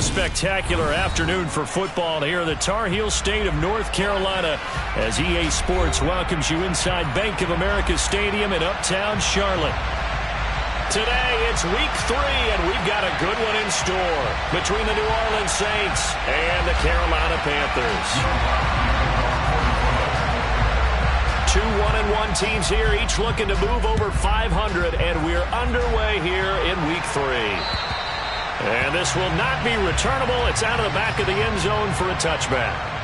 spectacular afternoon for football here in the Tar Heel state of North Carolina as EA Sports welcomes you inside Bank of America Stadium in Uptown Charlotte. Today, it's week 3, and we've got a good one in store between the New Orleans Saints and the Carolina Panthers. 2 1-1 teams here, each looking to move over 500, and we're underway here in week 3. And this will not be returnable. It's out of the back of the end zone for a touchback.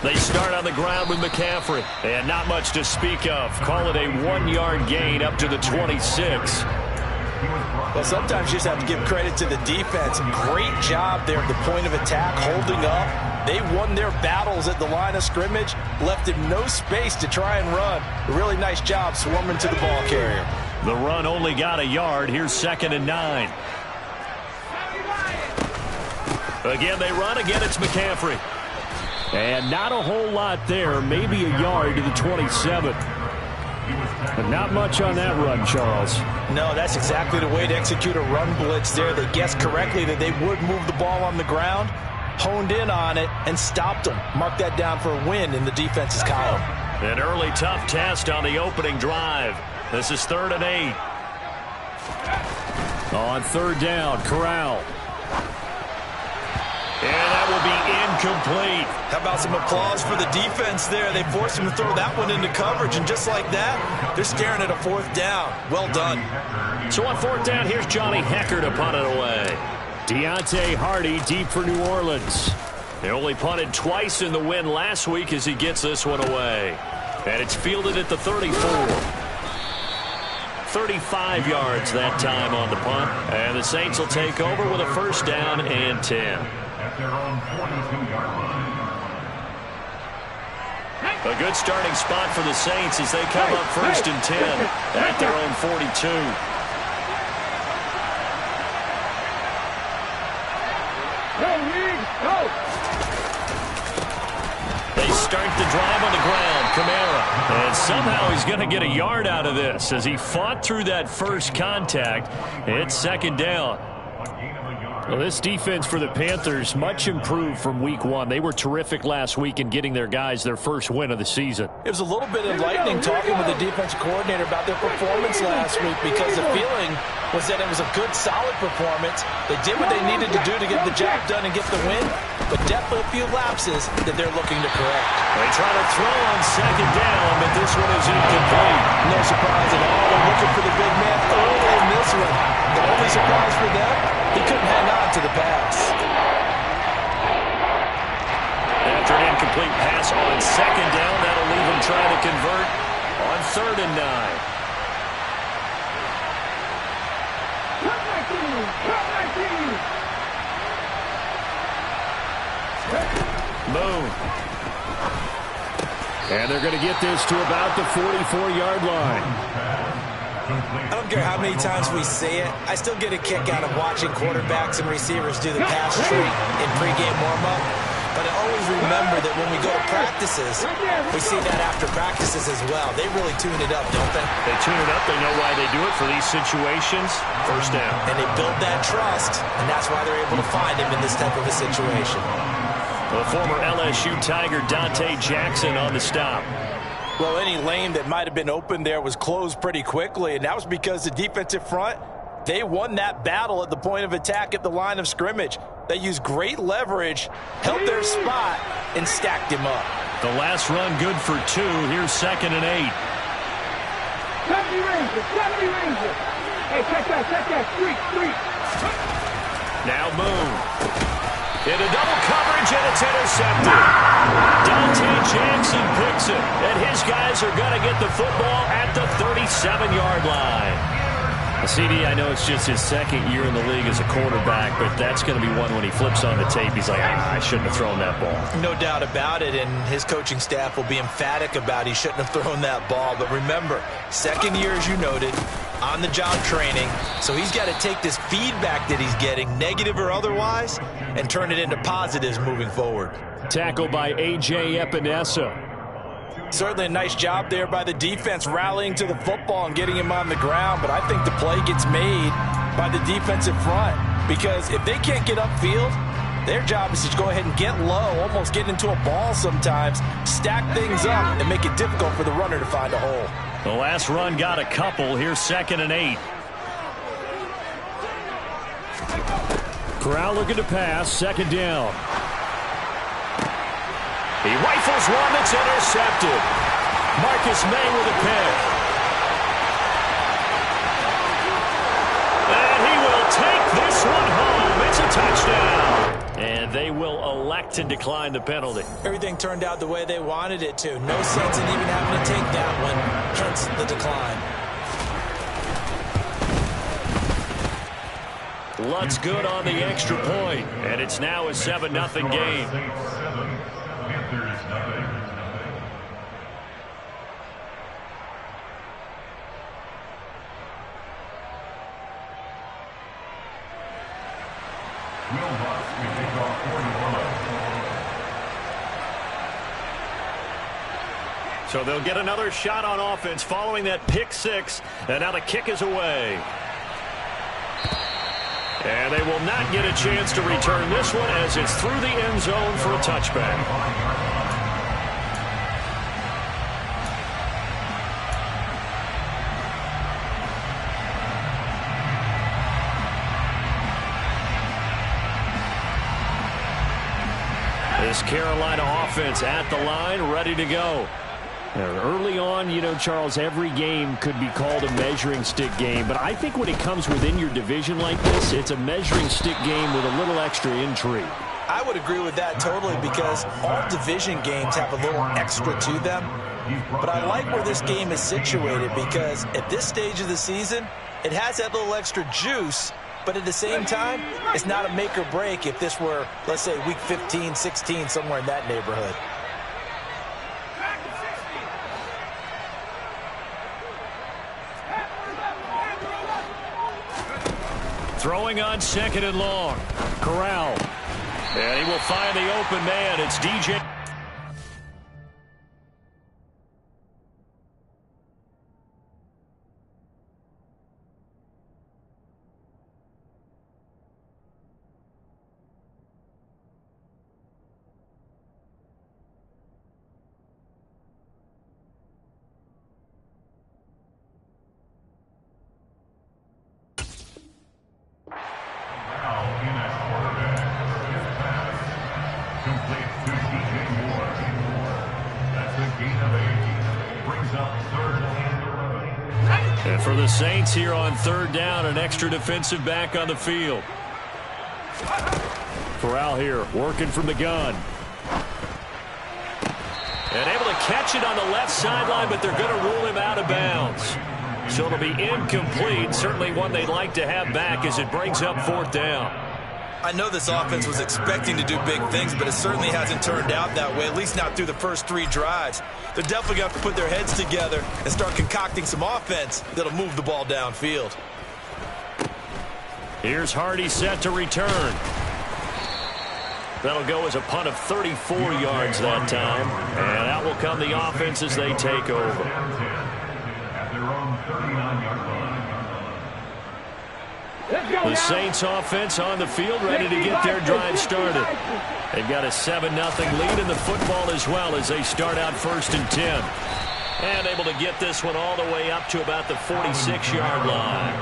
They start on the ground with McCaffrey, and not much to speak of. Call it a 1-yard gain up to the 26. Well, sometimes you just have to give credit to the defense. Great job there at the point of attack, holding up. They won their battles at the line of scrimmage, left him no space to try and run. A really nice job swarming to the ball carrier. The run only got a yard. Here's 2nd and 9. Again, they run. Again, it's McCaffrey. And not a whole lot there, maybe a yard to the 27. But not much on that run, Charles. No, that's exactly the way to execute a run blitz there. They guessed correctly that they would move the ball on the ground, honed in on it, and stopped them. Mark that down for a win in the defense's column. An early tough test on the opening drive. This is 3rd and 8. On 3rd down, Corral. And that will be incomplete. How about some applause for the defense there? They forced him to throw that one into coverage, and just like that, they're staring at a 4th down. Well done. So on 4th down, here's Johnny Hecker to punt it away. Deontay Hardy deep for New Orleans. They only punted twice in the win last week as he gets this one away. And it's fielded at the 34. 35 yards that time on the punt. And the Saints will take over with a 1st down and 10. Their own 42-yard line. A good starting spot for the Saints as they come up 1st and 10 at their own 42. They start the drive on the ground. Kamara. And somehow he's going to get a yard out of this as he fought through that first contact. It's 2nd down. Well, this defense for the Panthers, much improved from week 1. They were terrific last week in getting their guys their first win of the season. It was a little bit enlightening talking with the defensive coordinator about their performance last week because the feeling was that it was a good, solid performance. They did what they needed to do to get the job done and get the win, but definitely a few lapses that they're looking to correct. They try to throw on 2nd down, but this one is incomplete. No surprise at all. They're looking for the big man early in this one. The only surprise for them, he couldn't hang on to the pass. After an incomplete pass on 2nd down, that'll leave him trying to convert on 3rd and 9. Boom. And they're going to get this to about the 44-yard line. I don't care how many times we say it, I still get a kick out of watching quarterbacks and receivers do the pass tree in pregame warm-up. But I always remember that when we go to practices, we see that after practices as well. They really tune it up, don't they? They tune it up. They know why they do it for these situations. 1st down. And they build that trust, and that's why they're able to find him in this type of a situation. The former LSU Tiger Dante Jackson on the stop. Well, any lane that might have been open there was closed pretty quickly, and that was because the defensive front, they won that battle at the point of attack at the line of scrimmage. They used great leverage, held their spot, and stacked him up. The last run good for 2. Here's 2nd and 8. 70 Rangers. Hey, check that. Street. Now Moon. In a double coverage, and it's intercepted. Dante Jackson picks it, and his guys are going to get the football at the 37-yard line. CD, I know it's just his 2nd year in the league as a quarterback, but that's going to be one when he flips on the tape. He's like, I shouldn't have thrown that ball. No doubt about it, and his coaching staff will be emphatic about he shouldn't have thrown that ball. But remember, 2nd year, as you noted, on-the-job training, so he's got to take this feedback that he's getting, negative or otherwise, and turn it into positives moving forward. Tackle by A.J. Epinesa. Certainly a nice job there by the defense rallying to the football and getting him on the ground, but I think the play gets made by the defensive front because if they can't get upfield, their job is to go ahead and get low, almost get into a ball sometimes, stack things up, and make it difficult for the runner to find a hole. The last run got a couple. Here's 2nd and 8. Corral looking to pass. 2nd down. He rifles one that's intercepted. Marcus May with a pick. And he will take this one home. It's a touchdown. And they will elect to decline the penalty. Everything turned out the way they wanted it to. No sense in even having to take that one. Hence the decline. Lutt's good on the extra point. And it's now a 7-0 game. So they'll get another shot on offense following that pick 6. And now the kick is away. And they will not get a chance to return this one as it's through the end zone for a touchback. This Carolina offense at the line, ready to go. Early on, you know, Charles, every game could be called a measuring stick game. But I think when it comes within your division like this, it's a measuring stick game with a little extra intrigue. I would agree with that totally because all division games have a little extra to them. But I like where this game is situated because at this stage of the season, it has that little extra juice. But at the same time, it's not a make or break if this were, let's say, week 15, 16, somewhere in that neighborhood. Throwing on 2nd and long. Corral. And he will find the open man. It's DJ. And for the Saints here on 3rd down, an extra defensive back on the field. Corral here, working from the gun. And able to catch it on the left sideline, but they're going to rule him out of bounds. So it'll be incomplete. Certainly one they'd like to have back as it brings up 4th down. I know this offense was expecting to do big things, but it certainly hasn't turned out that way, at least not through the first 3 drives. They're definitely going to have to put their heads together and start concocting some offense that'll move the ball downfield. Here's Hardy set to return. That'll go as a punt of 34 yards that time. And out will come the offense as they take over. At their own 39-yard line. The Saints offense on the field, ready to get their drive started. They've got a 7-0 lead in the football as well as they start out 1st and 10. And able to get this one all the way up to about the 46-yard line.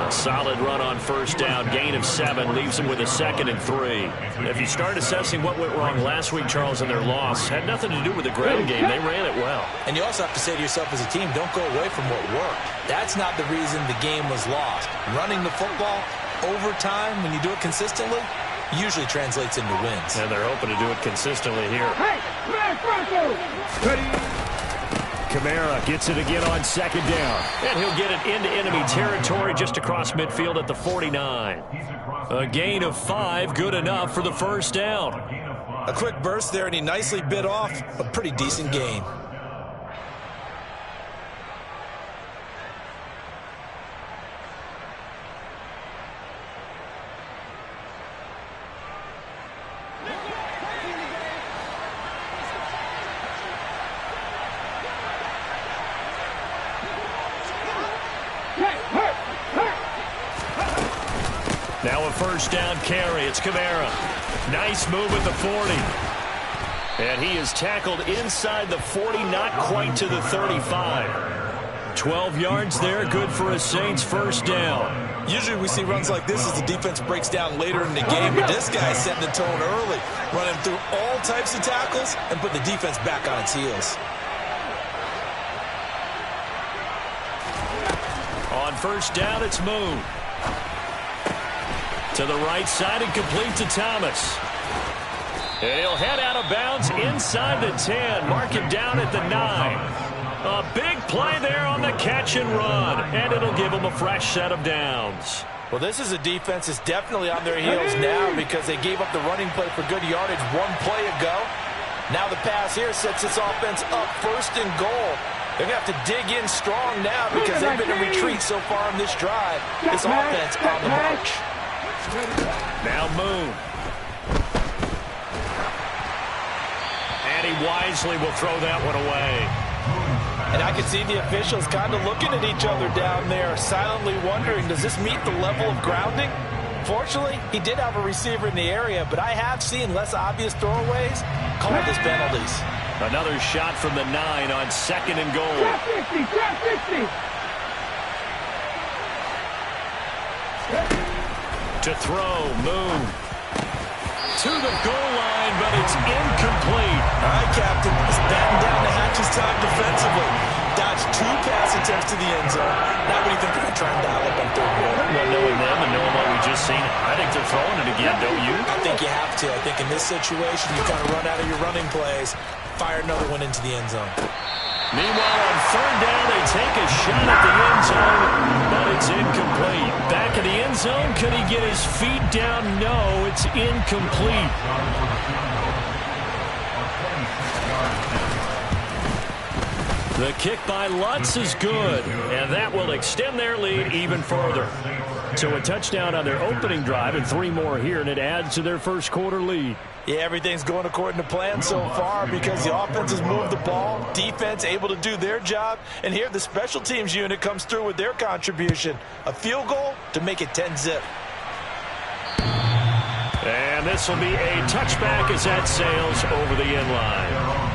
A solid run on 1st down, gain of 7, leaves them with a 2nd and 3. If you start assessing what went wrong last week, Charles, in their loss, had nothing to do with the ground game. They ran it well. And you also have to say to yourself as a team, don't go away from what worked. That's not the reason the game was lost. Running the football over time, when you do it consistently, usually translates into wins. And they're hoping to do it consistently here. Hey, man, Bronco! Ready? Kamara gets it again on 2nd down. And he'll get it into enemy territory just across midfield at the 49. A gain of 5, good enough for the 1st down. A quick burst there, and he nicely bit off a pretty decent gain. Now a 1st down carry. It's Kamara. Nice move at the 40. And he is tackled inside the 40, not quite to the 35. 12 yards there, good for a Saints 1st down. Usually we see runs like this as the defense breaks down later in the game, but this guy's setting the tone early, running through all types of tackles and put the defense back on its heels. On 1st down, it's Moon. To the right side and complete to Thomas. And he'll head out of bounds inside the 10. Mark him down at the 9. A big play there on the catch and run. And it'll give him a fresh set of downs. Well, this is a defense that's definitely on their heels now because they gave up the running play for good yardage 1 play ago. Now the pass here sets this offense up 1st and goal. They're going to have to dig in strong now because they've been in retreat so far in this drive. This offense on the march. Now Moon. And he wisely will throw that one away. And I can see the officials kind of looking at each other down there, silently wondering, does this meet the level of grounding? Fortunately, he did have a receiver in the area, but I have seen less obvious throwaways called as penalties. Another shot from the 9 on 2nd and goal. Drop 50, drop 50. To throw, Moon. To the goal line, but it's incomplete. All right, Captain. He's batting down the hatches time defensively. Dodged 2 pass attempts to the end zone. Now what do you think they're going to try and dial up on 3rd and goal? Well, knowing them and knowing what we just seen, I think they're throwing it again, don't you? I think you have to. I think in this situation, you kind of run out of your running plays, fire another one into the end zone. Meanwhile, on 3rd down, they take a shot at the end zone, but it's incomplete. Back in the end zone, could he get his feet down? No, it's incomplete. The kick by Lutz is good, and that will extend their lead even further. So a touchdown on their opening drive and 3 more here, and it adds to their 1st quarter lead. Yeah, everything's going according to plan so far because the offense has moved the ball, defense able to do their job, and here the special teams unit comes through with their contribution. A field goal to make it 10-zip. And this will be a touchback as that sails over the end line.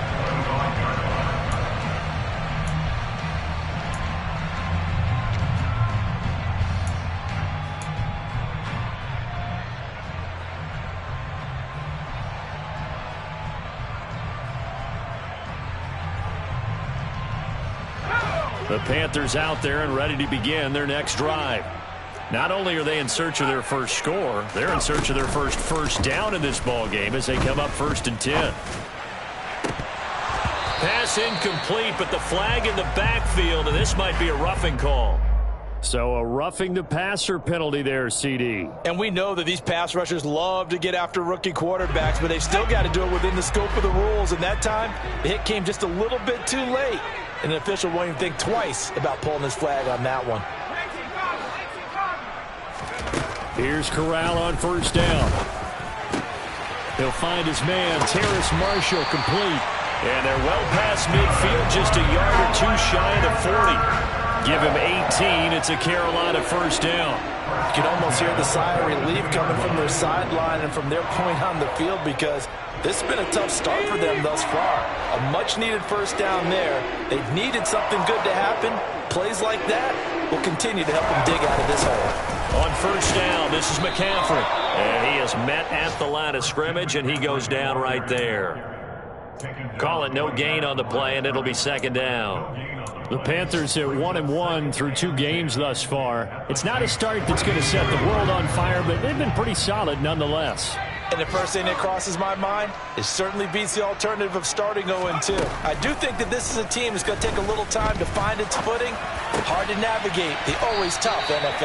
The Panthers out there and ready to begin their next drive. Not only are they in search of their first score, they're in search of their first down in this ball game as they come up 1st and 10. Pass incomplete, but the flag in the backfield, and this might be a roughing call. So a roughing the passer penalty there, CD. And we know that these pass rushers love to get after rookie quarterbacks, but they've still got to do it within the scope of the rules. And that time, the hit came just a little bit too late. And an official won't even think twice about pulling his flag on that one. Here's Corral on 1st down. He'll find his man, Terrace Marshall, complete. And they're well past midfield, just a yard or 2 shy of the 40. give him 18. It's a Carolina first down. You can almost hear the sigh of relief coming from their sideline and from their point on the field, because this has been a tough start for them thus far. A much-needed first down there. They've needed something good to happen. Plays like that will continue to help them dig out of this hole. On first down, this is McCaffrey. And he is met at the line of scrimmage, and he goes down right there. Call it no gain on the play, and it'll be second down. The Panthers at 1-1 through 2 games thus far. It's not a start that's going to set the world on fire, but they've been pretty solid nonetheless. And the first thing that crosses my mind, it certainly beats the alternative of starting 0-2. I do think that this is a team that's going to take a little time to find its footing. Hard to navigate the always tough NFL.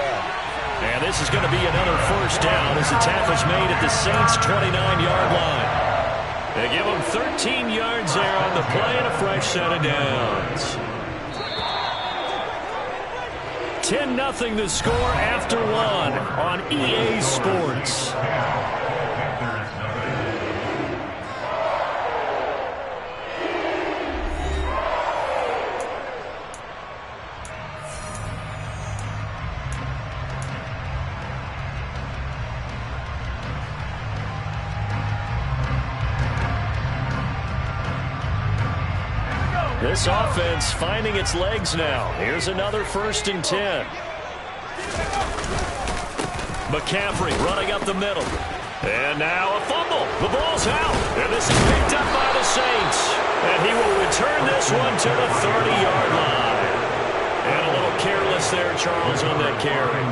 And this is going to be another first down as the tackle's made at the Saints' 29-yard line. They give them 13 yards there on the play and a fresh set of downs. 10-0 the score after 1 on EA Sports. This offense finding its legs now. Here's another 1st and 10. McCaffrey running up the middle. And now a fumble. The ball's out. And this is picked up by the Saints. And he will return this one to the 30-yard line. And a little careless there, Charles, on that carry.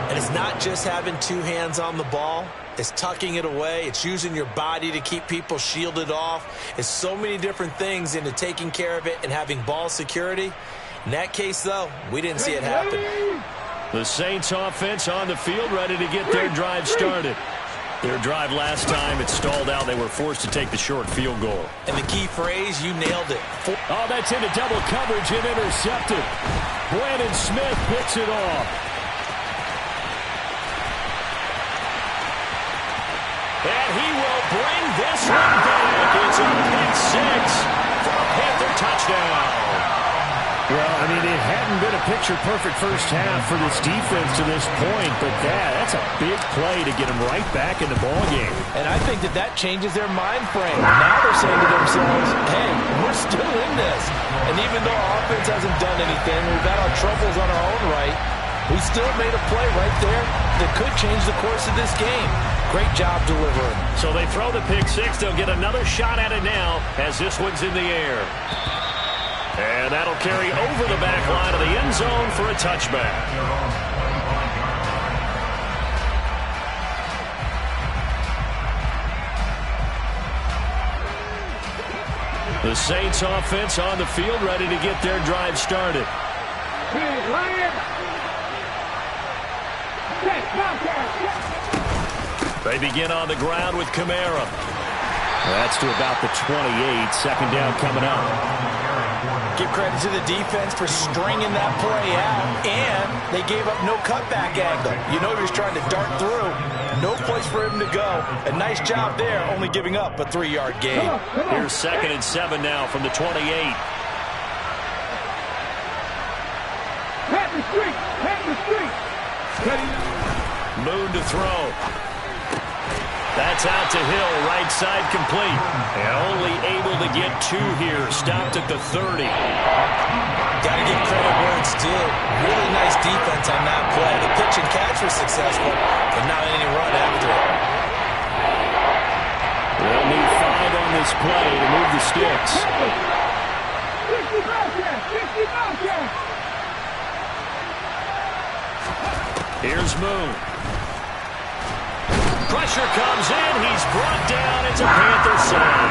And it's not just having 2 hands on the ball. It's tucking it away. It's using your body to keep people shielded off. It's so many different things into taking care of it and having ball security. In that case, though, we didn't see it happen. The Saints offense on the field ready to get their drive started. Their drive last time, it stalled out. They were forced to take the short field goal. And the key phrase, you nailed it. Oh, that's into double coverage and intercepted. Brandon Smith picks it off. And he will bring this one back. It's a pick 6 for a Panther touchdown. Well, I mean, it hadn't been a picture-perfect first half for this defense to this point, but that's a big play to get them right back in the ballgame. And I think that changes their mind frame. Now they're saying to themselves, hey, we're still in this. And even though our offense hasn't done anything, we've got our troubles on our own right, we still made a play right there that could change the course of this game. Great job delivering. So they throw the pick 6. They'll get another shot at it now as this one's in the air. And that'll carry over the back line of the end zone for a touchback. The Saints offense on the field ready to get their drive started. They begin on the ground with Kamara. That's to about the 28. Second down coming up. Give credit to the defense for stringing that play out, and they gave up no cutback angle. You know he was trying to dart through. No place for him to go. A nice job there, only giving up a 3-yard gain. Here's 2nd and 7 now from the 28. Pat the street! Pat the street! Moon to throw. That's out to Hill, right side complete. And only able to get 2 here. Stopped at the 30. Got to give credit where it's due. Really nice defense on that play. The pitch and catch was successful, but not any run after it. They'll need 5 on this play to move the sticks. 60 Bobcats! 60 Bobcats! Here's Moon. Pressure comes in. He's brought down. It's a Panther sack.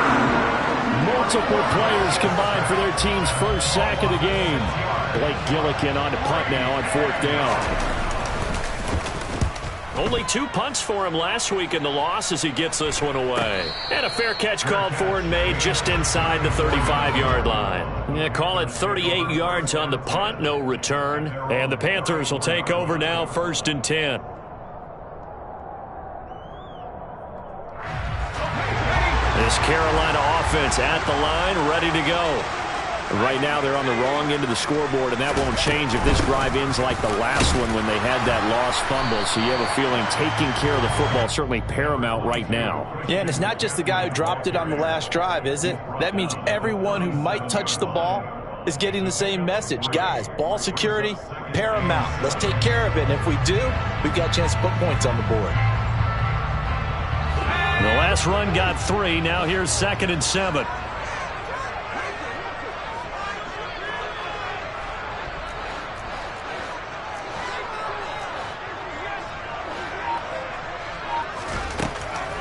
Multiple players combined for their team's first sack of the game. Blake Gillikin on the punt now on 4th down. Only 2 punts for him last week in the loss as he gets this one away. And a fair catch called for and made just inside the 35-yard line. Yeah, call it 38 yards on the punt, no return. And the Panthers will take over now, 1st and 10. This Carolina offense at the line, ready to go. Right now they're on the wrong end of the scoreboard, and that won't change if this drive ends like the last one when they had that lost fumble. So you have a feeling taking care of the football is certainly paramount right now. Yeah, and it's not just the guy who dropped it on the last drive, is it? That means everyone who might touch the ball is getting the same message. Guys, ball security, paramount. Let's take care of it. And if we do, we've got a chance to put points on the board. The last run got 3. Now here's 2nd and 7.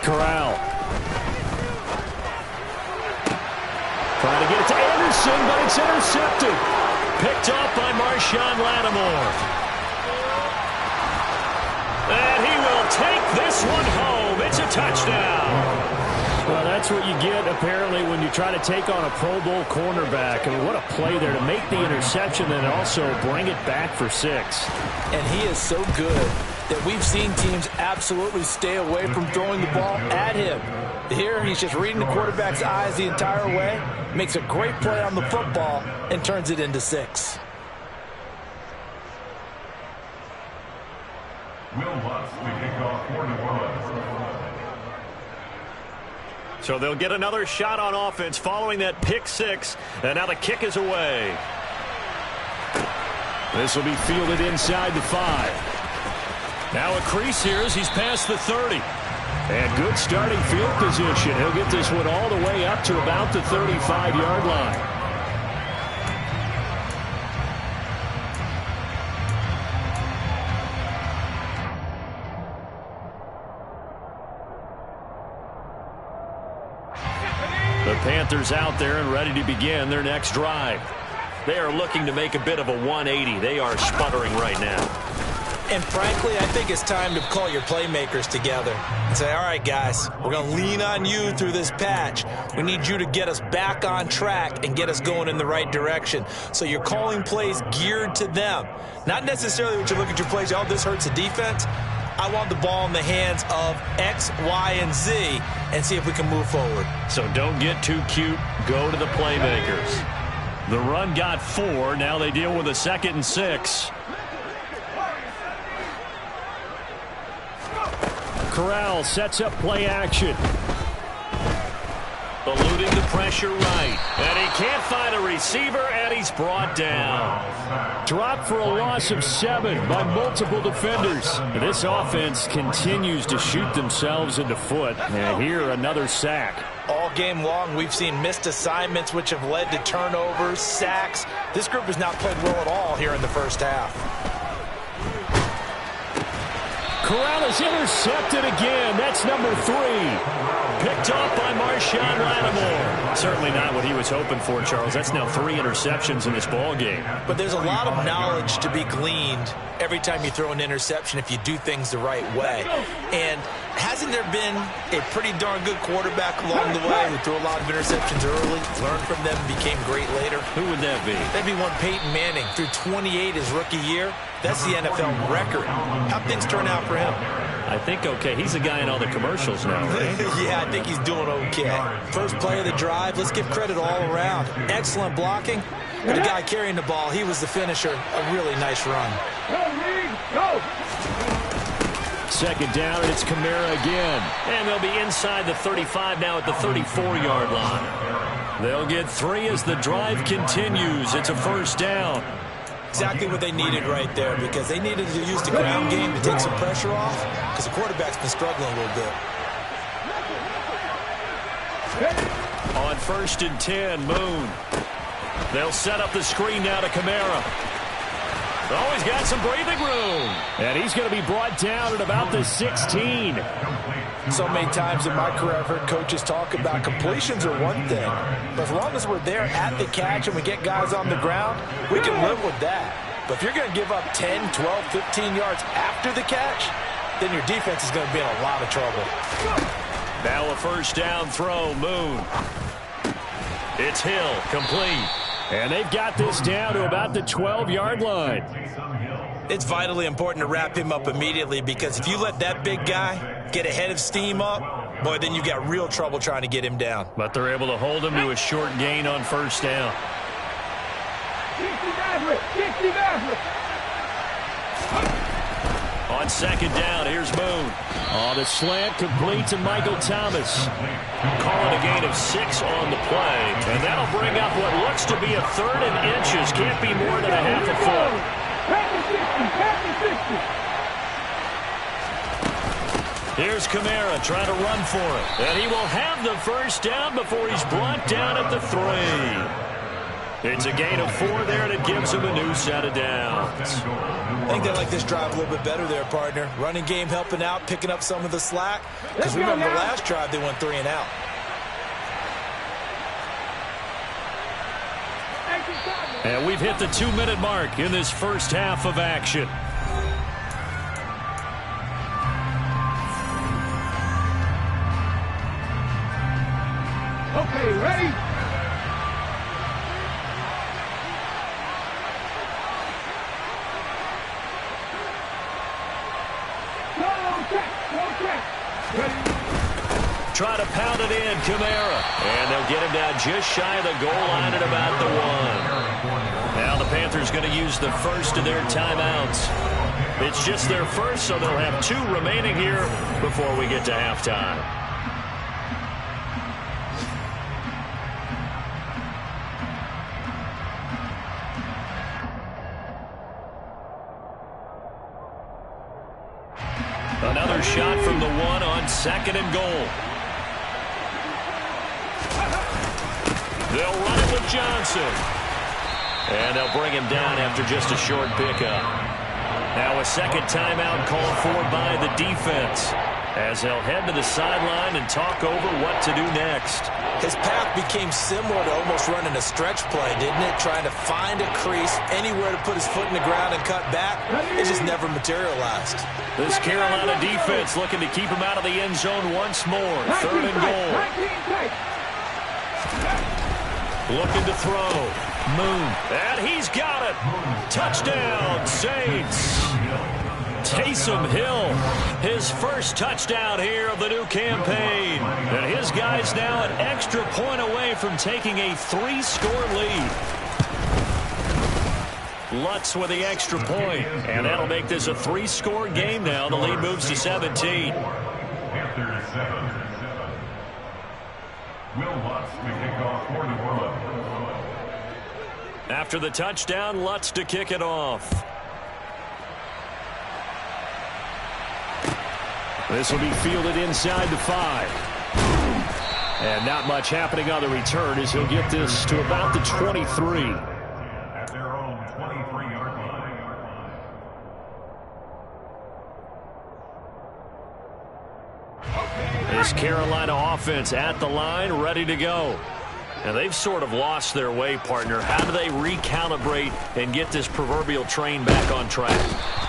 Corral. Trying to get it to Anderson, but it's intercepted. Picked up by Marshawn Lattimore. And he will take this one home. It's a touchdown. Well, that's what you get, apparently, when you try to take on a Pro Bowl cornerback. I mean, what a play there to make the interception and also bring it back for 6. And he is so good that we've seen teams absolutely stay away from throwing the ball at him. Here, he's just reading the quarterback's eyes the entire way, makes a great play on the football, and turns it into 6. Will Lutz to kick off for New Orleans. So they'll get another shot on offense following that pick 6, and now the kick is away. This will be fielded inside the 5. Now a crease here as he's past the 30. And good starting field position. He'll get this one all the way up to about the 35-yard line. The Panthers out there and ready to begin their next drive. They are looking to make a bit of a 180. They are sputtering right now. And frankly, I think it's time to call your playmakers together and say, all right, guys, we're going to lean on you through this patch. We need you to get us back on track and get us going in the right direction. So you're calling plays geared to them. Not necessarily when you look at your plays, oh, this hurts the defense. I want the ball in the hands of X, Y, and Z and see if we can move forward. So don't get too cute. Go to the playmakers. The run got 4. Now they deal with a 2nd and 6. Corral sets up play action. Eluding the pressure right. And he can't find a receiver, and he's brought down. Dropped for a loss of 7 by multiple defenders. This offense continues to shoot themselves in the foot. And here, another sack. All game long, we've seen missed assignments, which have led to turnovers, sacks. This group has not played well at all here in the first half. Corral is intercepted again. That's number 3. Picked up by Marshawn Lattimore. Certainly not what he was hoping for, Charles. That's now 3 interceptions in this ball game. But there's a lot of knowledge to be gleaned every time you throw an interception if you do things the right way. And hasn't there been a pretty darn good quarterback along the way who threw a lot of interceptions early, learned from them, became great later? Who would that be? That'd be one Peyton Manning. Threw 28 his rookie year. That's the NFL record. How'd things turn out for him? I think okay. He's a guy in all the commercials now, right? Yeah, I think he's doing okay. First play of the drive, let's give credit all around. Excellent blocking. But the guy carrying the ball, he was the finisher. A really nice run. Go! 2nd down, and it's Kamara again. And they'll be inside the 35 now at the 34-yard line. They'll get 3 as the drive continues. It's a 1st down. Exactly what they needed right there, because they needed to use the ground game to take some pressure off, because the quarterback's been struggling a little bit. On 1st and 10, Moon. They'll set up the screen now to Kamara. Oh, he's got some breathing room. And he's going to be brought down at about the 16. So many times in my career, I've heard coaches talk about completions are one thing. But as long as we're there at the catch and we get guys on the ground, we can live with that. But if you're going to give up 10, 12, 15 yards after the catch, then your defense is going to be in a lot of trouble. Now a 1st down throw, Moon. It's Hill, complete. And they've got this down to about the 12-yard line. It's vitally important to wrap him up immediately, because if you let that big guy get ahead of steam up, boy, then you've got real trouble trying to get him down. But they're able to hold him to a short gain on 1st down. On second down, here's Moon. On the slant, complete to Michael Thomas. Calling a gain of 6 on the play. And that'll bring up what looks to be a 3rd and inches. Can't be more than a half a foot. Here's Kamara trying to run for it. And he will have the first down before he's brought down at the 3. It's a gain of 4 there, and it gives him a new set of downs. I think they like this drive a little bit better there, partner. Running game helping out, picking up some of the slack. Because remember, the last drive, they went 3 and out. And we've hit the 2-minute mark in this first half of action. Okay, ready? Try to pound it in, Kamara. And they'll get him down just shy of the goal line at about the 1. Now the Panthers going to use the first of their timeouts. It's just their first, so they'll have 2 remaining here before we get to halftime. Another shot from the 1 on 2nd and goal. They'll run it with Johnson. And they'll bring him down after just a short pickup. Now a second timeout called for by the defense, as they'll head to the sideline and talk over what to do next. His path became similar to almost running a stretch play, didn't it? Trying to find a crease, anywhere to put his foot in the ground and cut back. It just never materialized. This Carolina defense looking to keep him out of the end zone once more. 3rd and goal. Looking to throw. Moon. And he's got it. Touchdown, Saints. Taysom Hill, his first touchdown here of the new campaign. And his guy's now an extra point away from taking a 3-score lead. Lutz with the extra point. And that'll make this a 3-score game now. The lead moves to 17. Panthers 7. Will Lutz to kick off for the Orlando. After the touchdown, Lutz to kick it off. This will be fielded inside the 5. And not much happening on the return as he'll get this to about the 23. At their own 23-yard line. This Carolina offense at the line, ready to go. And they've sort of lost their way, partner. How do they recalibrate and get this proverbial train back on track?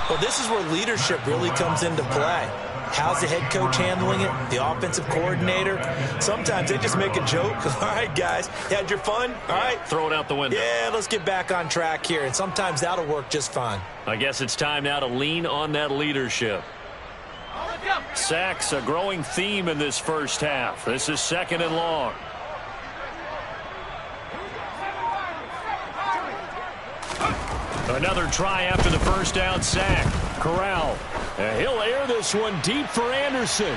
Well, this is where leadership really comes into play. How's the head coach handling it? The offensive coordinator? Sometimes they just make a joke. All right, guys, you had your fun? All right. Throw it out the window. Yeah, let's get back on track here. And sometimes that'll work just fine. I guess it's time now to lean on that leadership. Sacks, a growing theme in this first half. This is 2nd and long. Another try after the first down sack. Corral. And he'll air this one deep for Anderson.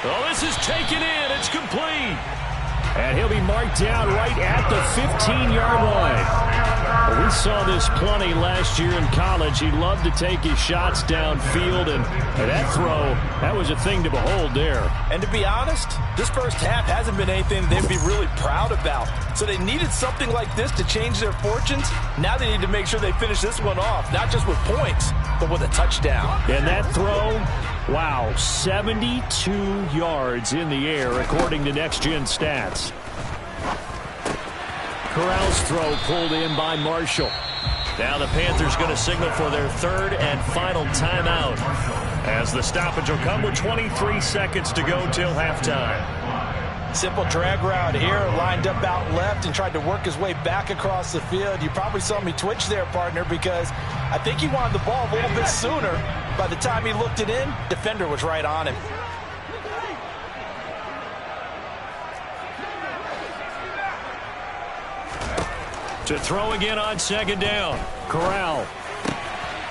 Oh, this is taken in. It's complete. And he'll be marked down right at the 15-yard line. We saw this plenty last year in college. He loved to take his shots downfield, and that throw, that was a thing to behold there. And to be honest, this first half hasn't been anything they'd be really proud about. So they needed something like this to change their fortunes. Now they need to make sure they finish this one off, not just with points, but with a touchdown. And that throw, wow, 72 yards in the air, according to Next Gen Stats. Corral's throw pulled in by Marshall. Now the Panthers going to signal for their 3rd and final timeout, as the stoppage will come with 23 seconds to go till halftime. Simple drag route here, lined up out left and tried to work his way back across the field. You probably saw me twitch there, partner, because I think he wanted the ball a little bit sooner. By the time he looked it in, defender was right on him. To throw again on second down. Corral.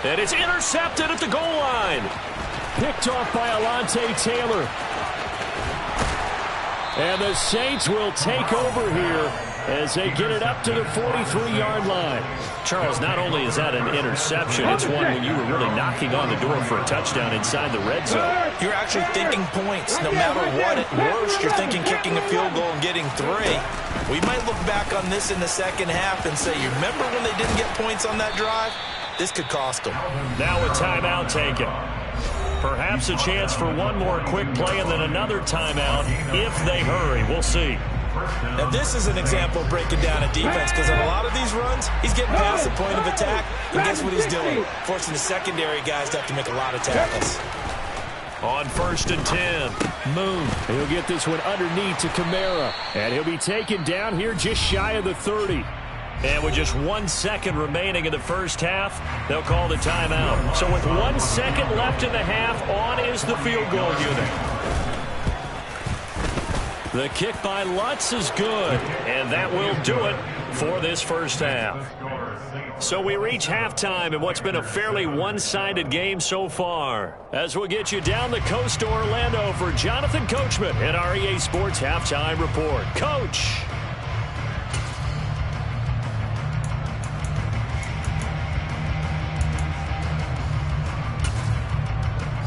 And it's intercepted at the goal line. Picked off by Alontae Taylor. And the Saints will take over here as they get it up to the 43-yard line. Charles, not only is that an interception, it's one when you were really knocking on the door for a touchdown inside the red zone. You're actually thinking points. No matter what, at worst, you're thinking kicking a field goal and getting 3. We might look back on this in the second half and say, you remember when they didn't get points on that drive? This could cost them. Now a timeout taken. Perhaps a chance for one more quick play and then another timeout if they hurry. We'll see. Now, this is an example of breaking down a defense because on a lot of these runs, he's getting past the point of attack, and guess what he's doing? Forcing the secondary guys to have to make a lot of tackles. On 1st and 10, Moon. He'll get this one underneath to Kamara, and he'll be taken down here just shy of the 30. And with just 1 second remaining in the first half, they'll call the timeout. So with 1 second left in the half, on is the field goal unit. The kick by Lutz is good, and that will do it for this first half. So we reach halftime in what's been a fairly one-sided game so far. As we'll get you down the coast to Orlando for Jonathan Coachman at our EA Sports Halftime Report. Coach.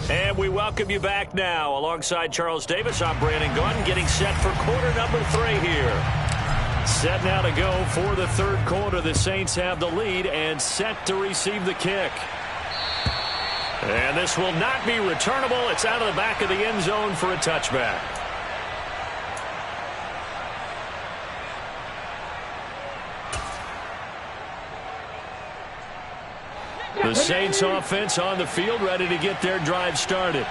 And we welcome you back now. Alongside Charles Davis, I'm Brandon Gunn, getting set for quarter number 3 here. Set now to go for the third quarter. The Saints have the lead and set to receive the kick. And this will not be returnable. It's out of the back of the end zone for a touchback. The Saints offense on the field, ready to get their drive started.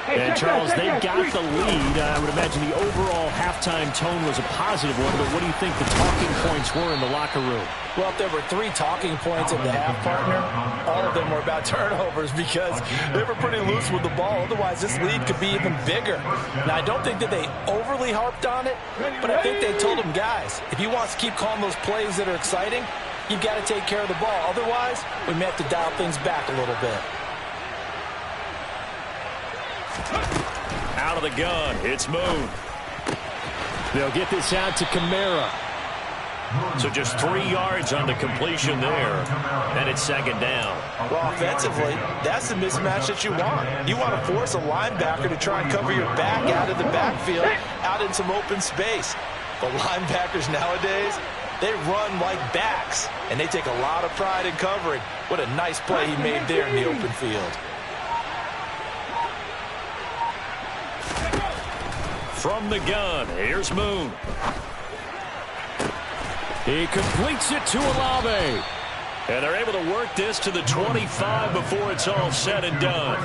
And, Charles, they've got the lead. I would imagine the overall halftime tone was a positive one, but what do you think the talking points were in the locker room? Well, if there were 3 talking points at the half, partner, all of them were about turnovers because they were pretty loose with the ball. Otherwise, this lead could be even bigger. Now, I don't think that they overly harped on it, but I think they told them, guys, if you want to keep calling those plays that are exciting, you've got to take care of the ball. Otherwise, we may have to dial things back a little bit. Out of the gun, it's Moon. They'll get this out to Kamara. So just 3 yards on the completion there. And it's second down. Well, offensively, that's the mismatch that you want. You want to force a linebacker to try and cover your back out of the backfield, out in some open space. But linebackers nowadays, they run like backs, and they take a lot of pride in covering. What a nice play he made there in the open field. From the gun, here's Moon. He completes it to Olave. And they're able to work this to the 25 before it's all said and done.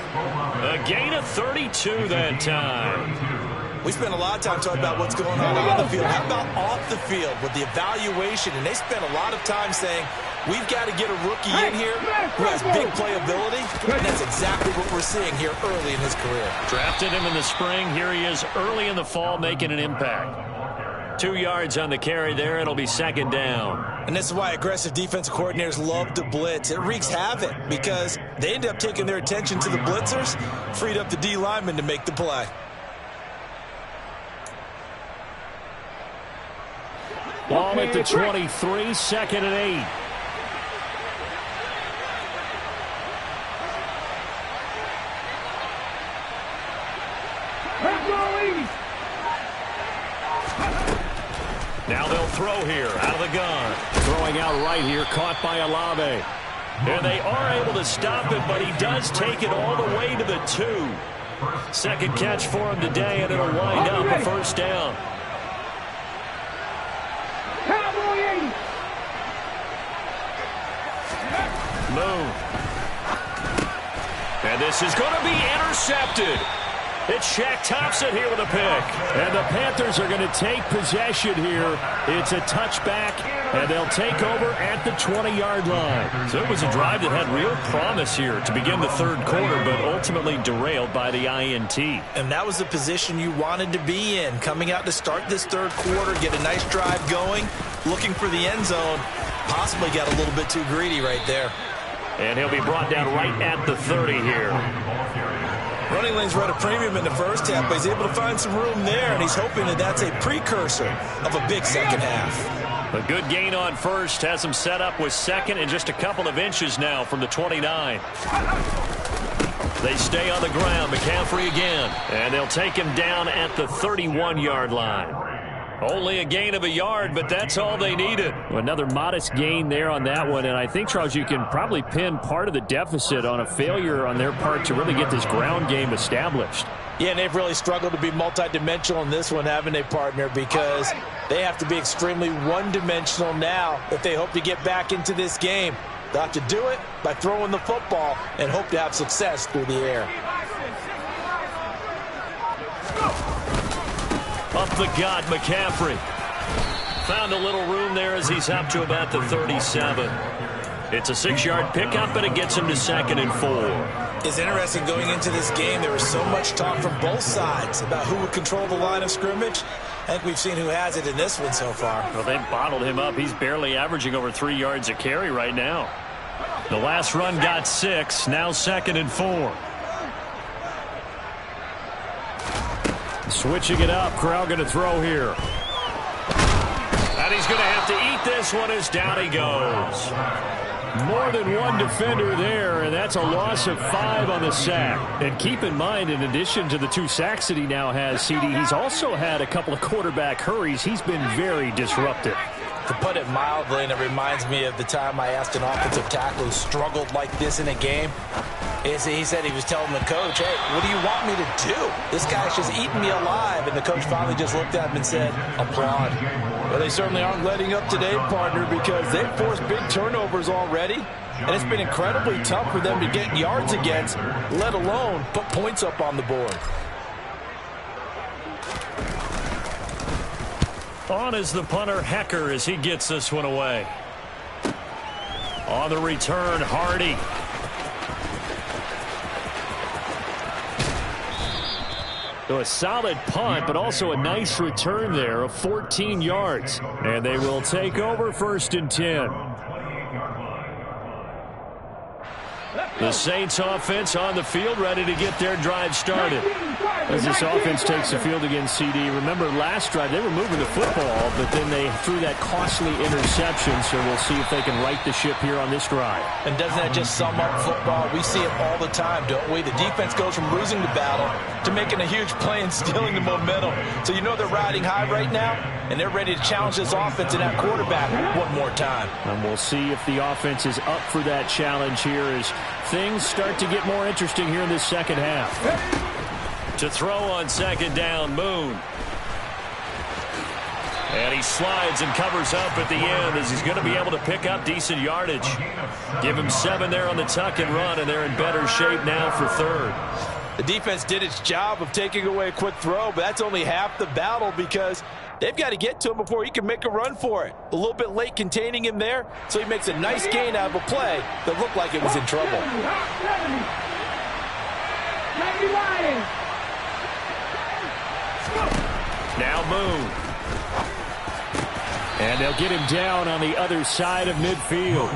A gain of 32 that time. We spent a lot of time talking about what's going on the field. How about off the field with the evaluation? And they spent a lot of time saying, we've got to get a rookie in here who has big playability. And that's exactly what we're seeing here early in his career. Drafted him in the spring. Here he is early in the fall making an impact. 2 yards on the carry there. It'll be second down. And this is why aggressive defensive coordinators love to blitz. It wreaks havoc because they end up taking their attention to the blitzers, freed up the D lineman to make the play. Ball at the 23, second and 8. Now they'll throw here out of the gun. Throwing out right here, caught by Olave. And they are able to stop him, but he does take it all the way to the 2. Second catch for him today, and it'll wind up a first down. Moon. And this is going to be intercepted. It's Shaq Thompson here with a pick. And the Panthers are going to take possession here. It's a touchback, and they'll take over at the 20-yard line. So it was a drive that had real promise here to begin the third quarter, but ultimately derailed by the INT. And that was the position you wanted to be in. Coming out to start this third quarter, get a nice drive going, looking for the end zone. Possibly got a little bit too greedy right there. And he'll be brought down right at the 30 here. Running lanes were at a premium in the first half, but he's able to find some room there, and he's hoping that that's a precursor of a big second half. A good gain on first has him set up with second and just a couple of inches now from the 29. They stay on the ground. McCaffrey again, and they'll take him down at the 31-yard line. Only a gain of a yard, but that's all they needed. Another modest gain there on that one, and I think, Charles, you can probably pin part of the deficit on a failure on their part to really get this ground game established. Yeah, and they've really struggled to be multidimensional in this one, haven't they, partner? Because they have to be extremely one-dimensional now if they hope to get back into this game. They'll have to do it by throwing the football and hope to have success through the air. Up the gut, McCaffrey. Found a little room there as he's up to about the 37. It's a 6-yard pickup, and it gets him to 2nd and 4. It's interesting going into this game. There was so much talk from both sides about who would control the line of scrimmage. I think we've seen who has it in this one so far. Well, they've bottled him up. He's barely averaging over 3 yards a carry right now. The last run got 6. Now 2nd and 4. Switching it up. Corral going to throw here. And he's going to have to eat this one as down he goes. More than one defender there, and that's a loss of 5 on the sack. And keep in mind, in addition to the 2 sacks that he now has, CD, he's also had a couple of quarterback hurries. He's been very disruptive. To put it mildly, and it reminds me of the time I asked an offensive tackle who struggled like this in a game. He said he was telling the coach, hey, what do you want me to do? This guy's just eating me alive. And the coach finally just looked at him and said, applaud. Well, they certainly aren't letting up today, partner, because they've forced big turnovers already. And it's been incredibly tough for them to get yards against, let alone put points up on the board. On is the punter, Hecker, as he gets this one away. On the return, Hardy. So a solid punt, but also a nice return there of 14 yards. And they will take over 1st and 10. The Saints offense on the field, ready to get their drive started. As this offense takes the field against CD, remember last drive they were moving the football, but then they threw that costly interception, so we'll see if they can right the ship here on this drive. And doesn't that just sum up football? We see it all the time, don't we? The defense goes from losing the battle to making a huge play and stealing the momentum. So you know they're riding high right now, and they're ready to challenge this offense and that quarterback one more time. And we'll see if the offense is up for that challenge here as things start to get more interesting here in this second half. To throw on 2nd down, Moon. And he slides and covers up at the end as he's going to be able to pick up decent yardage. Give him 7 there on the tuck and run, and they're in better shape now for 3rd. The defense did its job of taking away a quick throw, but that's only half the battle because they've got to get to him before he can make a run for it. A little bit late containing him there, so he makes a nice gain out of a play that looked like it was in trouble. Now Moon. And they'll get him down on the other side of midfield.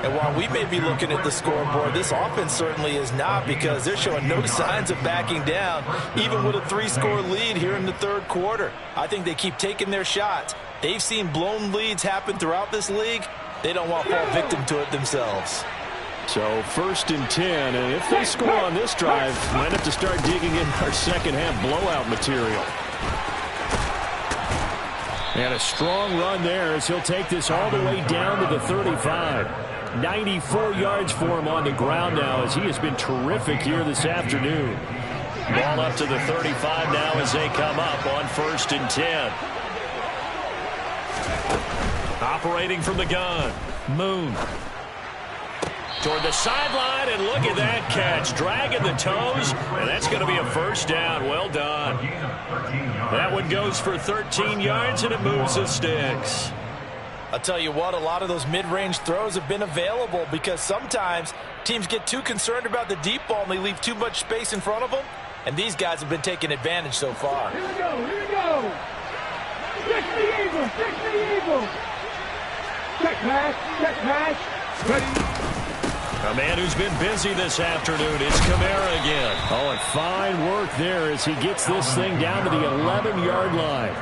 And while we may be looking at the scoreboard, this offense certainly is not, because they're showing no signs of backing down, even with a 3-score lead here in the third quarter. I think they keep taking their shots. They've seen blown leads happen throughout this league. They don't want to fall victim to it themselves. So 1st and 10, and if they score on this drive, might have to start digging in our second half blowout material. And a strong run there as he'll take this all the way down to the 35. 94 yards for him on the ground now as he has been terrific here this afternoon. Ball up to the 35 now as they come up on 1st and 10. Operating from the gun, Moon. Toward the sideline, and look at that catch. Dragging the toes, and that's going to be a first down. Well done. That one goes for 13 yards, and it moves the sticks. I'll tell you what, a lot of those mid-range throws have been available because sometimes teams get too concerned about the deep ball and they leave too much space in front of them, and these guys have been taking advantage so far. Here we go, here we go. Stick the eagle, stick the eagle. Check pass, ready. A man who's been busy this afternoon, it's Kamara again. Oh, and fine work there as he gets this thing down to the 11-yard line.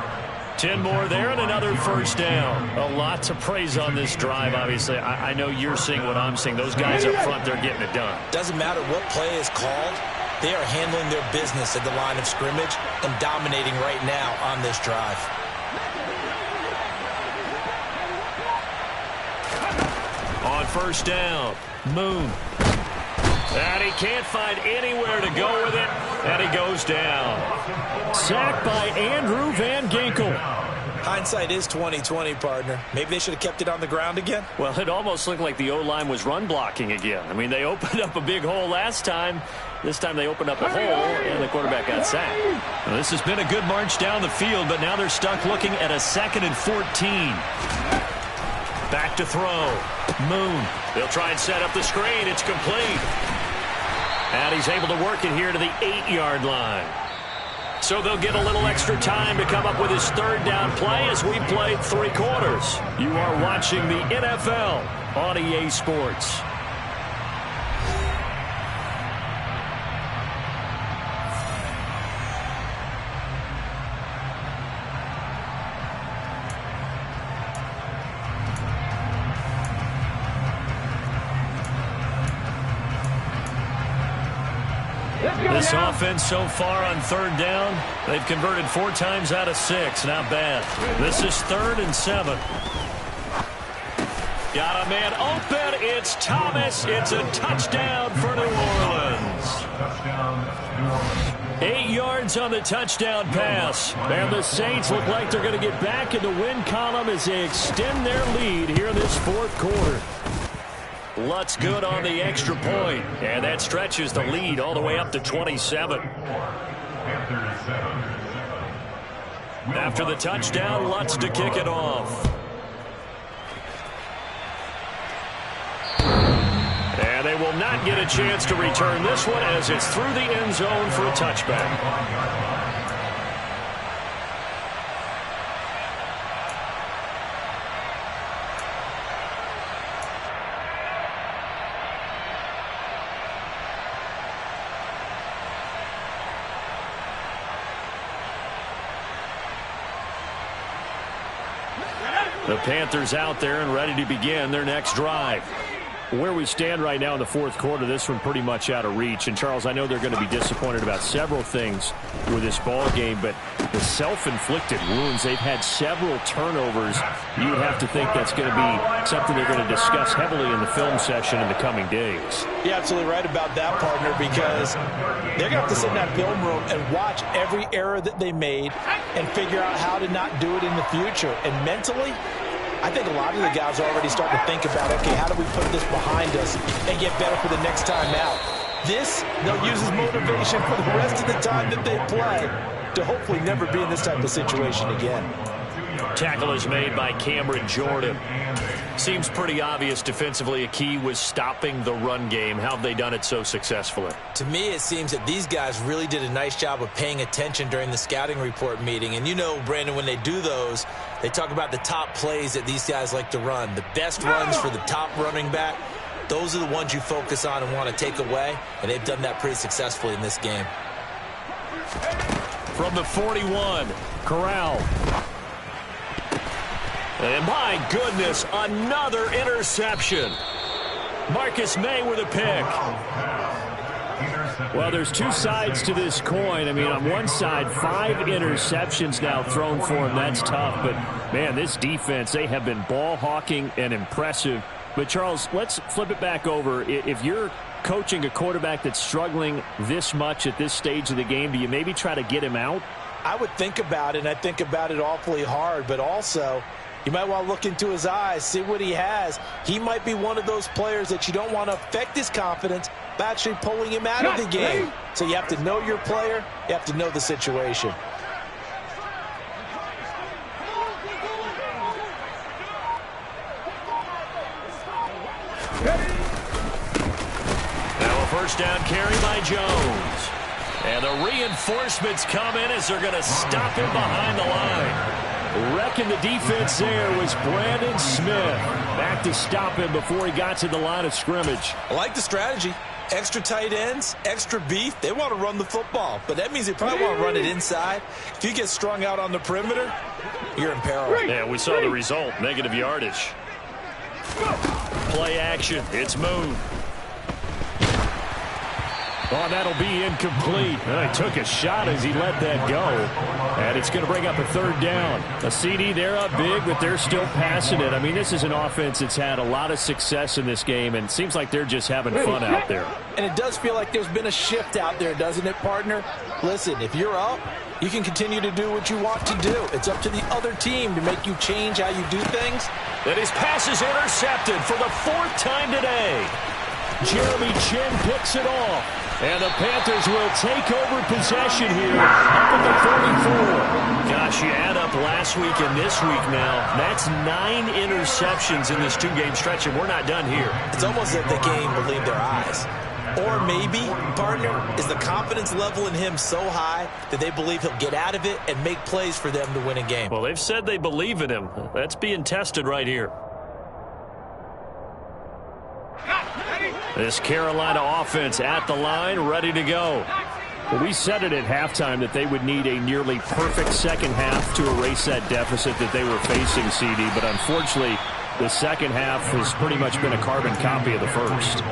10 more there and another first down. A lot to praise on this drive, obviously. I know you're seeing what I'm seeing. Those guys up front, they're getting it done. Doesn't matter what play is called. They are handling their business at the line of scrimmage and dominating right now on this drive. On first down, Moon. And he can't find anywhere to go with it, and he goes down. Sacked by Andrew Van Ginkel. Hindsight is 20/20, partner. Maybe they should have kept it on the ground again. Well, it almost looked like the O-line was run blocking again. I mean, they opened up a big hole last time. This time they opened up a hole, and the quarterback got sacked. Well, this has been a good march down the field, but now they're stuck looking at a 2nd and 14. Back to throw. Moon. They'll try and set up the screen. It's complete. And he's able to work it here to the 8-yard line. So they'll get a little extra time to come up with his 3rd down play as we played 3 quarters. You are watching the NFL on EA Sports. This offense so far on 3rd down, they've converted 4 times out of 6. Not bad. This is 3rd and 7. Got a man open. It's Thomas. It's a touchdown for New Orleans. 8 yards on the touchdown pass. And the Saints look like they're going to get back in the win column as they extend their lead here in this 4th quarter. Lutz good on the extra point, and that stretches the lead all the way up to 27. After the touchdown, Lutz to kick it off. And they will not get a chance to return this one as it's through the end zone for a touchback. The Panthers out there and ready to begin their next drive. Where we stand right now in the 4th quarter, this one pretty much out of reach. And, Charles, I know they're going to be disappointed about several things with this ball game, but the self-inflicted wounds, they've had several turnovers. You would have to think that's going to be something they're going to discuss heavily in the film session in the coming days. You're absolutely right about that, partner, because they're going to have to sit in that film room and watch every error that they made and figure out how to not do it in the future. And mentally, I think a lot of the guys are already starting to think about, okay, how do we put this behind us and get better for the next time out? This, they'll use as motivation for the rest of the time that they play to hopefully never be in this type of situation again. Tackle is made by Cameron Jordan. Seems pretty obvious defensively a key was stopping the run game. How have they done it so successfully? To me, it seems that these guys really did a nice job of paying attention during the scouting report meeting. And you know, Brandon, when they do those, they talk about the top plays that these guys like to run. The best runs for the top running back, those are the ones you focus on and want to take away. And they've done that pretty successfully in this game. From the 41, Corral. And my goodness, another interception. Marcus May with a pick. Well, there's 2 sides to this coin. I mean, on one side, 5 interceptions now thrown for him. That's tough. But, man, this defense, they have been ball hawking and impressive. But, Charles, let's flip it back over. If you're coaching a quarterback that's struggling this much at this stage of the game, do you maybe try to get him out? I would think about it, and I think about it awfully hard. But also, You might want to look into his eyes, see what he has. He might be one of those players that you don't want to affect his confidence by actually pulling him out of the game. So you have to know your player. You have to know the situation. Now a first down carry by Jones. And the reinforcements come in as they're going to stop him behind the line. Wrecking the defense there was Brandon Smith. Back to stop him before he got to the line of scrimmage. I like the strategy. Extra tight ends, extra beef. They want to run the football, but that means they probably want to run it inside. If you get strung out on the perimeter, you're in peril. Yeah, we saw the result. Negative yardage. Play action. It's Moon. Oh, that'll be incomplete. He took a shot as he let that go. And it's going to bring up a third down. A CD, they're up big, but they're still passing it. I mean, this is an offense that's had a lot of success in this game, and it seems like they're just having fun out there. And it does feel like there's been a shift out there, doesn't it, partner? Listen, if you're up, you can continue to do what you want to do. It's up to the other team to make you change how you do things. And his pass is intercepted for the 4th time today. Jeremy Chin picks it off. And the Panthers will take over possession here up at the 44. Gosh, you add up last week and this week now. That's 9 interceptions in this 2-game stretch, and we're not done here. It's almost as if they can't even believe their eyes. Or maybe, partner, is the confidence level in him so high that they believe he'll get out of it and make plays for them to win a game. Well, they've said they believe in him. That's being tested right here. This Carolina offense at the line, ready to go. Well, we said it at halftime that they would need a nearly perfect second half to erase that deficit that they were facing, CD. But unfortunately, the second half has pretty much been a carbon copy of the first.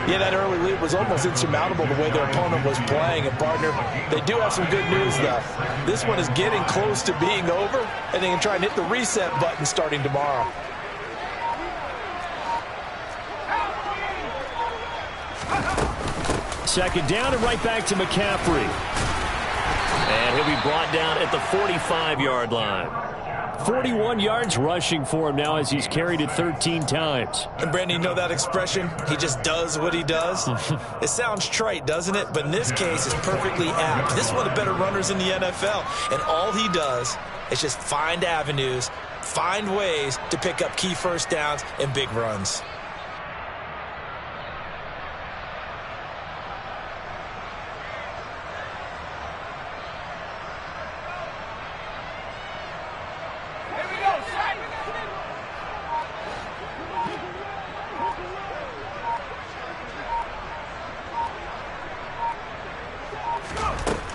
Yeah, that early lead was almost insurmountable the way their opponent was playing. And, partner, they do have some good news, though. This one is getting close to being over, and they can try and hit the reset button starting tomorrow. Second down and right back to McCaffrey. And he'll be brought down at the 45-yard line. 41 yards rushing for him now as he's carried it 13 times. And, Brandon, you know that expression? He just does what he does? It sounds trite, doesn't it? But in this case, it's perfectly apt. This is one of the better runners in the NFL. And all he does is just find avenues, find ways to pick up key first downs and big runs.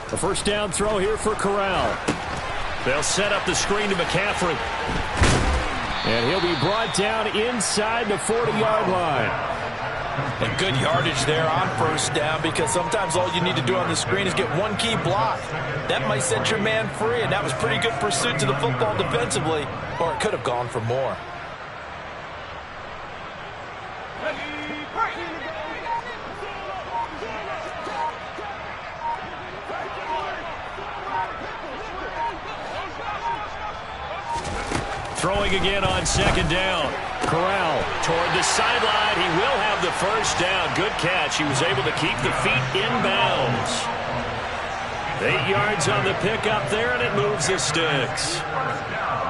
A first down throw here for Corral. They'll set up the screen to McCaffrey. And he'll be brought down inside the 40-yard line. And good yardage there on first down, because sometimes all you need to do on the screen is get one key block. That might set your man free, and that was pretty good pursuit to the football defensively, or it could have gone for more. Throwing again on second down. Corral toward the sideline. He will have the first down. Good catch. He was able to keep the feet in bounds. 8 yards on the pickup there, and it moves the sticks.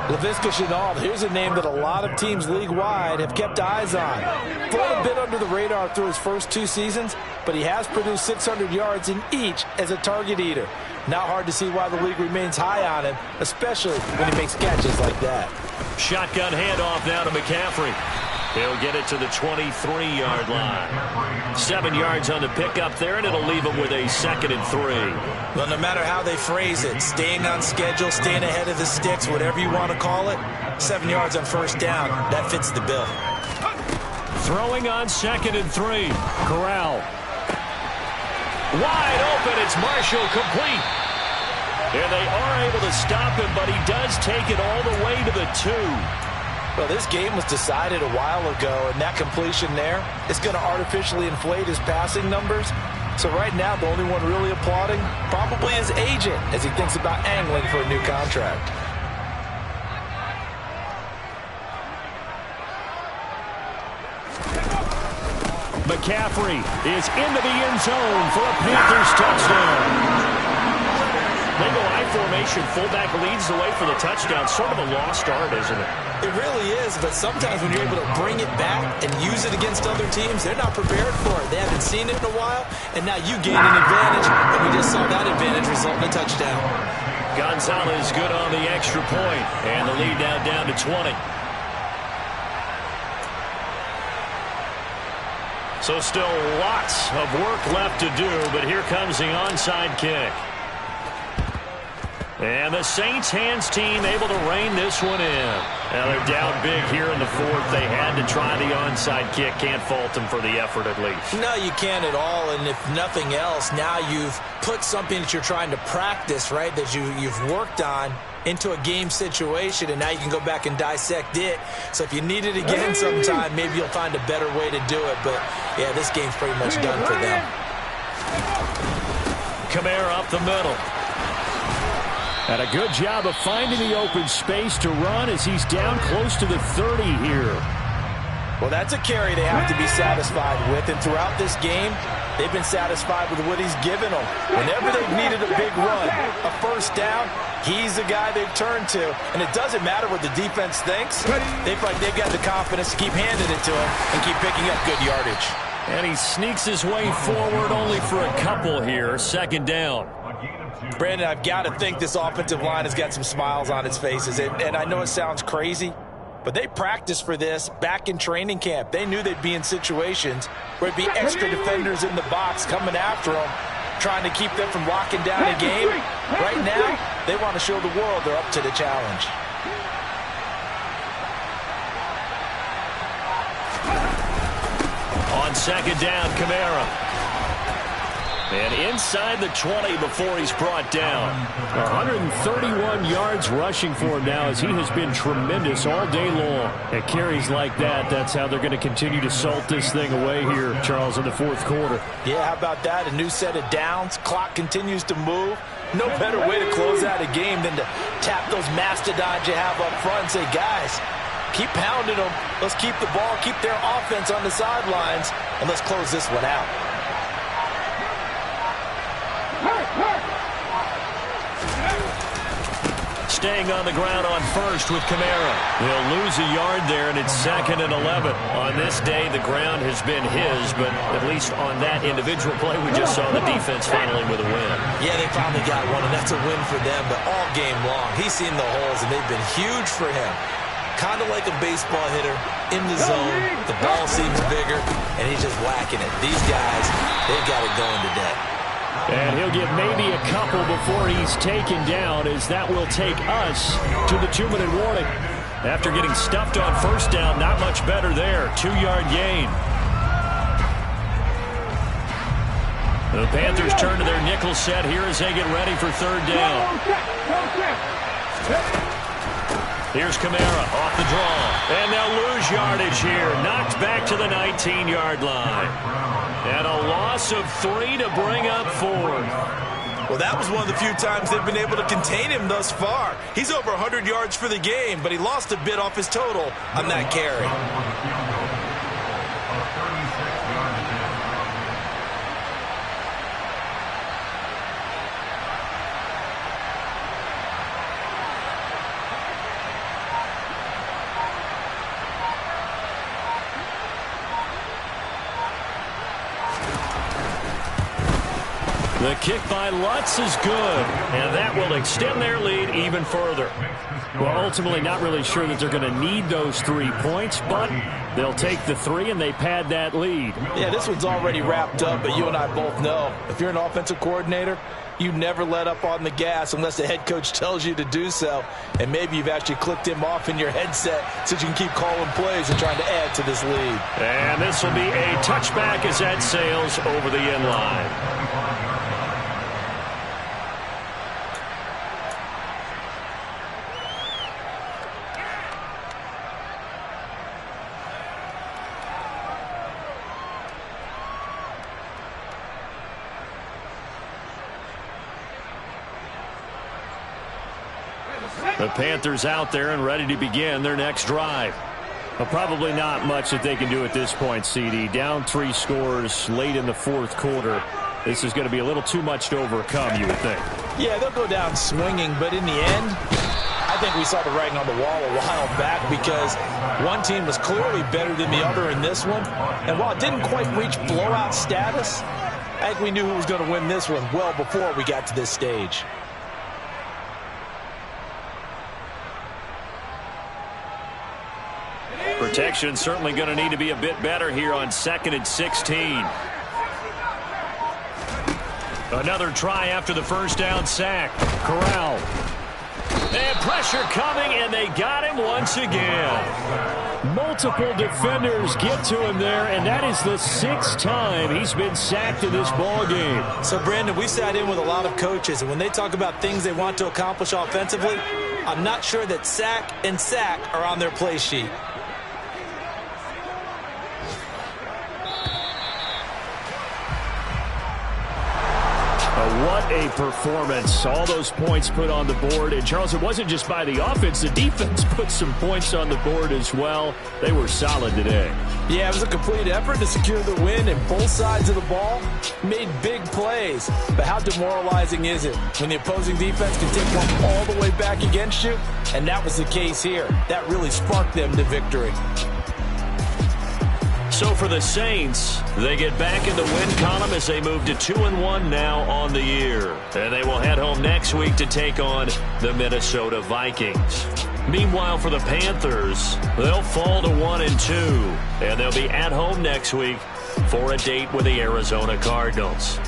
Laviska Shenault, here's a name that a lot of teams league-wide have kept eyes on. Flown a bit under the radar through his first 2 seasons, but he has produced 600 yards in each as a target eater. Not hard to see why the league remains high on him, especially when he makes catches like that. Shotgun handoff now to McCaffrey. He'll get it to the 23-yard line. 7 yards on the pickup there, and it'll leave him with a 2nd and 3. Well, no matter how they phrase it, staying on schedule, staying ahead of the sticks, whatever you want to call it, 7 yards on first down, that fits the bill. Throwing on 2nd and 3. Corral. Wide open. It's Marshall, complete. And they are able to stop him, but he does take it all the way to the 2. Well, this game was decided a while ago, and that completion there is going to artificially inflate his passing numbers. So right now, the only one really applauding probably his agent as he thinks about angling for a new contract. McCaffrey is into the end zone for a Panthers touchdown. They go I formation, fullback leads the way for the touchdown. Sort of a lost art, isn't it? It really is, but sometimes when you're able to bring it back and use it against other teams, they're not prepared for it. They haven't seen it in a while, and now you gain an advantage, and we just saw that advantage result in a touchdown. Gonzalez good on the extra point, and the lead now down to 20. So still lots of work left to do, but here comes the onside kick. And the Saints hands team able to rein this one in. Now they're down big here in the fourth. They had to try the onside kick. Can't fault them for the effort at least. No, you can't at all. And if nothing else, now you've put something that you're trying to practice, right, that you've worked on into a game situation, and now you can go back and dissect it. So if you need it again sometime, maybe you'll find a better way to do it. But, yeah, this game's pretty much done for them. Kamara up the middle. And a good job of finding the open space to run as he's down close to the 30 here. Well, that's a carry they have to be satisfied with. And throughout this game, they've been satisfied with what he's given them. Whenever they've needed a big run, a first down, he's the guy they've turned to. And it doesn't matter what the defense thinks. They feel like they've got the confidence to keep handing it to him and keep picking up good yardage. And he sneaks his way forward only for a couple here. Second down. Brandon, I've got to think this offensive line has got some smiles on its faces. And I know it sounds crazy, but they practiced for this back in training camp. They knew they'd be in situations where it'd be extra defenders in the box coming after them, trying to keep them from locking down a game. Right now, they want to show the world they're up to the challenge. On second down, Kamara. And inside the 20 before he's brought down. 131 yards rushing for him now as he has been tremendous all day long. At carries like that, that's how they're going to continue to salt this thing away here, Charles, in the fourth quarter. Yeah, how about that? A new set of downs. Clock continues to move. No better way to close out a game than to tap those mastodons you have up front and say, guys, keep pounding them. Let's keep the ball, keep their offense on the sidelines, and let's close this one out. Staying on the ground on first with Kamara. They'll lose a yard there, and it's 2nd and 11. On this day, the ground has been his, but at least on that individual play, we just saw the defense finally with a win. Yeah, they finally got one, and that's a win for them, but all game long, he's seen the holes, and they've been huge for him. Kind of like a baseball hitter in the zone. The ball seems bigger, and he's just whacking it. These guys, they've got it going today. And he'll get maybe a couple before he's taken down, as that will take us to the 2-minute warning. After getting stuffed on first down, not much better there. 2-yard gain. The Panthers turn to their nickel set here as they get ready for third down. Here's Kamara off the draw. And they'll lose yardage here. Knocked back to the 19-yard line. And a loss of 3 to bring up 4. Well, that was one of the few times they've been able to contain him thus far. He's over 100 yards for the game, but he lost a bit off his total on that carry. The kick by Lutz is good, and that will extend their lead even further. Well, ultimately not really sure that they're going to need those 3 points, but they'll take the 3 and they pad that lead. Yeah, this one's already wrapped up, but you and I both know if you're an offensive coordinator, you never let up on the gas unless the head coach tells you to do so. And maybe you've actually clicked him off in your headset so you can keep calling plays and trying to add to this lead. And this will be a touchback as that sails over the end line. The Panthers out there and ready to begin their next drive. Well, probably not much that they can do at this point, CD. Down 3 scores late in the fourth quarter. This is going to be a little too much to overcome, you would think. Yeah, they'll go down swinging, but in the end, I think we saw the writing on the wall a while back because one team was clearly better than the other in this one. And while it didn't quite reach blowout status, I think we knew who was going to win this one well before we got to this stage. Protection certainly going to need to be a bit better here on 2nd and 16. Another try after the first down sack. Corral. And pressure coming, and they got him once again. Multiple defenders get to him there, and that is the 6th time he's been sacked in this ball game. So, Brandon, we sat in with a lot of coaches, and when they talk about things they want to accomplish offensively, I'm not sure that sack and sack are on their play sheet. What a performance. All those points put on the board. And, Charles, it wasn't just by the offense. The defense put some points on the board as well. They were solid today. Yeah, it was a complete effort to secure the win, and both sides of the ball made big plays. But how demoralizing is it when the opposing defense can take one all the way back against you? And that was the case here. That really sparked them to victory. So for the Saints, they get back in the win column as they move to 2-1 now on the year. And they will head home next week to take on the Minnesota Vikings. Meanwhile, for the Panthers, they'll fall to 1-2. And they'll be at home next week for a date with the Arizona Cardinals.